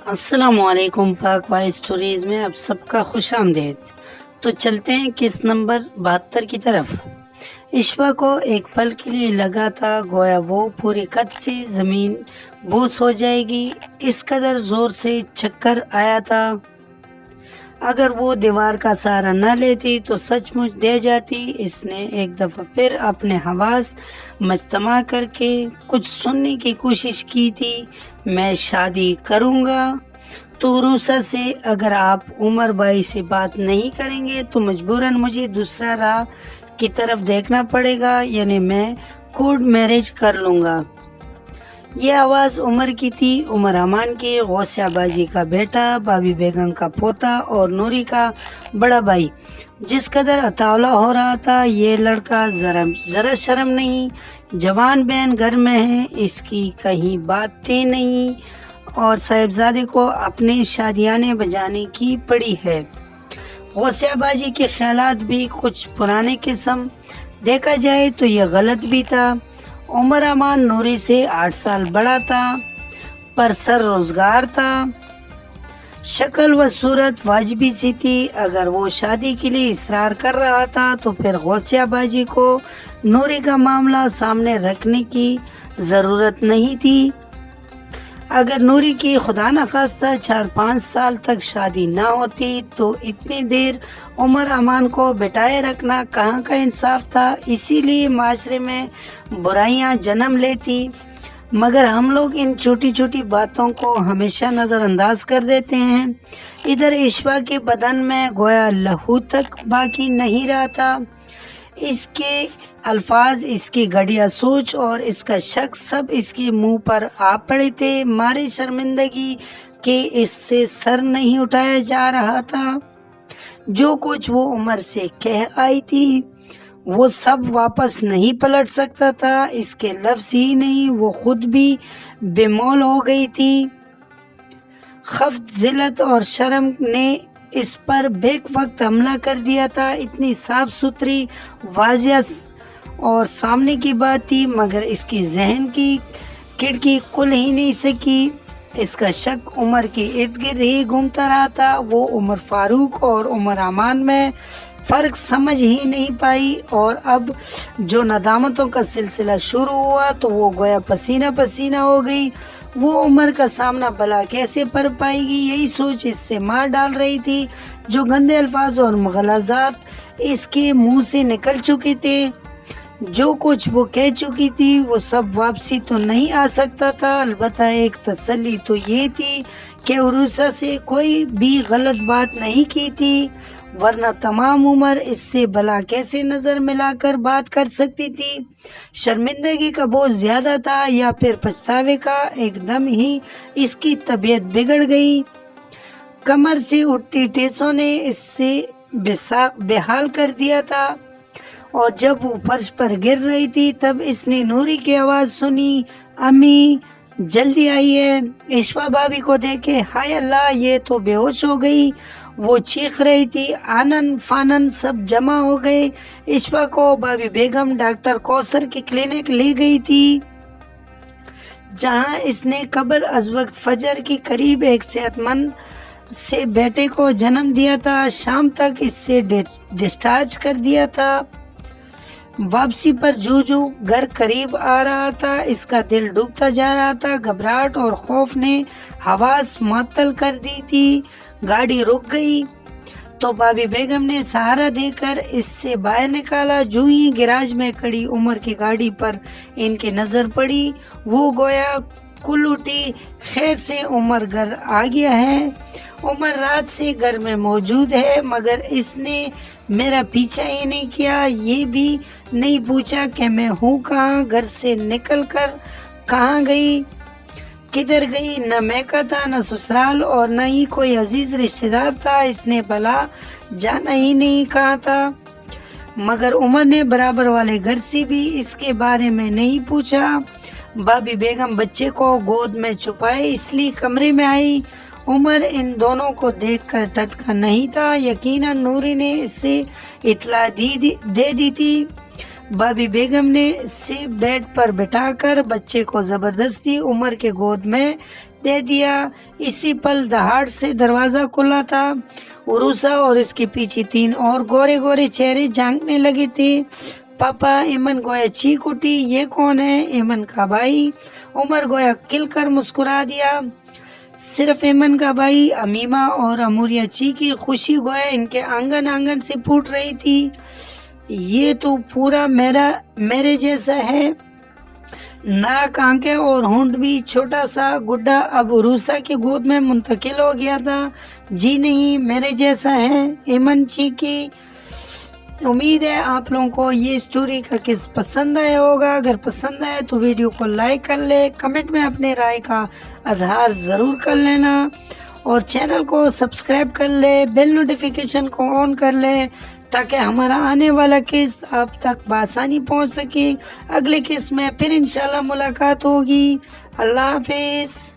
السلام علیکم، پاک وائی اسٹوریز میں آپ سب کا خوش آمدید۔ تو چلتے ہیں قسط نمبر 72 کی طرف۔ اشوا کو ایک پل کے لیے لگا تھا گویا وہ پوری قد سے زمین بوس ہو جائے گی، اس قدر زور سے چکر آیا تھا۔ اگر وہ دیوار کا سہارا نہ لیتی تو سچ مچ دے جاتی۔ اس نے ایک دفعہ پھر اپنے حواس مجتمع کر کے کچھ سننے کی کوشش کی تھی۔ میں شادی کروں گا تو روسا سے، اگر آپ عمر بھائی سے بات نہیں کریں گے تو مجبوراً مجھے دوسرا راہ کی طرف دیکھنا پڑے گا، یعنی میں کورٹ میرج کر لوں گا۔ یہ آواز عمر کی تھی، عمر امان کی، غوثیہ باجی کا بیٹا، بابی بیگم کا پوتا اور نوری کا بڑا بھائی۔ جس قدر اطاولہ ہو رہا تھا یہ لڑکا، ذرا شرم نہیں، جوان بہن گھر میں ہے، اس کی کہیں باتیں نہیں اور صاحبزادے کو اپنے شادیانے بجانے کی پڑی ہے۔ غوثیہ باجی کے خیالات بھی کچھ پرانے قسم، دیکھا جائے تو یہ غلط بھی تھا۔ عمر امان نوری سے 8 سال بڑا تھا، پر سر روزگار تھا، شکل و صورت واجبی سی تھی۔ اگر وہ شادی کے لیے اصرار کر رہا تھا تو پھر غوثیہ باجی کو نوری کا معاملہ سامنے رکھنے کی ضرورت نہیں تھی۔ اگر نوری کی خدا نخواستہ 4-5 سال تک شادی نہ ہوتی تو اتنی دیر عمر امان کو بٹھائے رکھنا کہاں کا انصاف تھا۔ اسی لیے معاشرے میں برائیاں جنم لیتی، مگر ہم لوگ ان چھوٹی چھوٹی باتوں کو ہمیشہ نظر انداز کر دیتے ہیں۔ ادھر اشوا کے بدن میں گویا لہو تک باقی نہیں رہا تھا۔ اس کے الفاظ، اس کی گھٹیا سوچ اور اس کا شک سب اس کے منہ پر آ پڑے تھے۔ مارے شرمندگی کہ اس سے سر نہیں اٹھایا جا رہا تھا۔ جو کچھ وہ عمر سے کہہ آئی تھی وہ سب واپس نہیں پلٹ سکتا تھا۔ اس کے لفظ ہی نہیں، وہ خود بھی بے مول ہو گئی تھی۔ خفت، ذلت اور شرم نے اس پر بیک وقت حملہ کر دیا تھا۔ اتنی صاف ستھری، واضح اور سامنے کی بات تھی، مگر اس کی ذہن کی کھڑکی کھل ہی نہیں سکی۔ اس کا شک عمر کے ارد گرد ہی گھومتا رہا تھا۔ وہ عمر فاروق اور عمر امان میں فرق سمجھ ہی نہیں پائی، اور اب جو ندامتوں کا سلسلہ شروع ہوا تو وہ گویا پسینہ پسینہ ہو گئی۔ وہ عمر کا سامنا بھلا کیسے پر پائے گی، یہی سوچ اس سے مار ڈال رہی تھی۔ جو گندے الفاظ اور مغالطات اس کے منہ سے نکل چکے تھے، جو کچھ وہ کہہ چکی تھی، وہ سب واپسی تو نہیں آ سکتا تھا۔ البتہ ایک تسلی تو یہ تھی کہ عروسہ سے کوئی بھی غلط بات نہیں کی تھی، ورنہ تمام عمر اس سے بھلا کیسے نظر ملا کر بات کر سکتی تھی۔ شرمندگی کا بوجھ زیادہ تھا یا پھر پچھتاوے کا؟ ایک دم ہی اس کی طبیعت بگڑ گئی۔ کمر سے اٹھتی ٹھیسوں نے اس سے بے حال کر دیا تھا، اور جب وہ فرش پر گر رہی تھی تب اس نے نوری کی آواز سنی، امی جلدی آئیے۔ اشوا بھابھی کو دیکھے ہائے اللہ، یہ تو بے ہوش ہو گئی، وہ چیخ رہی تھی۔ آنن فانن سب جمع ہو گئے۔ اشوا کو بابی بیگم ڈاکٹر کوثر کی کلینک لے گئی تھی، جہاں اس نے قبل از وقت فجر کے قریب ایک صحت مند سے بیٹے کو جنم دیا تھا۔ شام تک اس سے ڈسچارج کر دیا تھا۔ واپسی پر جو گھر قریب آ رہا تھا اس کا دل ڈوبتا جا رہا تھا۔ گھبراہٹ اور خوف نے حواس معطل کر دی تھی۔ گاڑی رک گئی تو بابی بیگم نے سہارا دے کر اس سے باہر نکالا۔ جو ہی گراج میں کھڑی عمر کی گاڑی پر ان کی نظر پڑی، وہ گویا کھل اٹھی۔ خیر سے عمر گھر آ گیا ہے، عمر رات سے گھر میں موجود ہے، مگر اس نے میرا پیچھا ہی نہیں کیا، یہ بھی نہیں پوچھا کہ میں ہوں کہاں، گھر سے نکل کر کہاں گئی، کدھر گئی۔ نہ میکا تھا، نہ سسرال، اور نہ ہی کوئی عزیز رشتہ دار تھا۔ اس نے بھلا جانا ہی نہیں کہا تھا، مگر عمر نے برابر والے گھر سے بھی اس کے بارے میں نہیں پوچھا۔ بابی بیگم بچے کو گود میں چھپائے اس لیے کمرے میں آئی۔ عمر ان دونوں کو دیکھ کر ٹھٹکا نہیں تھا، یقیناً نوری نے اسے اطلاع دے دی تھی۔ بابی بیگم نے اسے بیڈ پر بٹھا کر بچے کو زبردستی عمر کے گود میں دے دیا۔ اسی پل دہاڑ سے دروازہ کھلا تھا۔ عروسہ اور اس کے پیچھے 3 اور گورے گورے چہرے جھانکنے لگے تھے۔ پاپا، ایمن گویا چیخ اٹھی، یہ کون ہے؟ ایمن کا بھائی۔ عمر گویا کھل کر مسکرا دیا۔ صرف ایمن کا بھائی۔ امیمہ اور اموریہ چیخی، خوشی گویا ان کے آنگن سے پھوٹ رہی تھی۔ یہ تو پورا میرے جیسا ہے، ناک، آنکھیں اور ہونٹ بھی۔ چھوٹا سا گڈا اب عروسہ کی گود میں منتقل ہو گیا تھا۔ جی نہیں، میرے جیسا ہے، ایمن چیخی۔ امید ہے آپ لوگوں کو یہ سٹوری کا قصہ پسند آیا ہوگا۔ اگر پسند آئے تو ویڈیو کو لائک کر لے، کمنٹ میں اپنے رائے کا اظہار ضرور کر لینا، اور چینل کو سبسکرائب کر لے، بیل نوٹیفیکیشن کو آن کر لے تاکہ ہمارا آنے والا قصہ آپ تک بآسانی پہنچ سکے۔ اگلے قصہ میں پھر انشاءاللہ ملاقات ہوگی۔ اللہ حافظ۔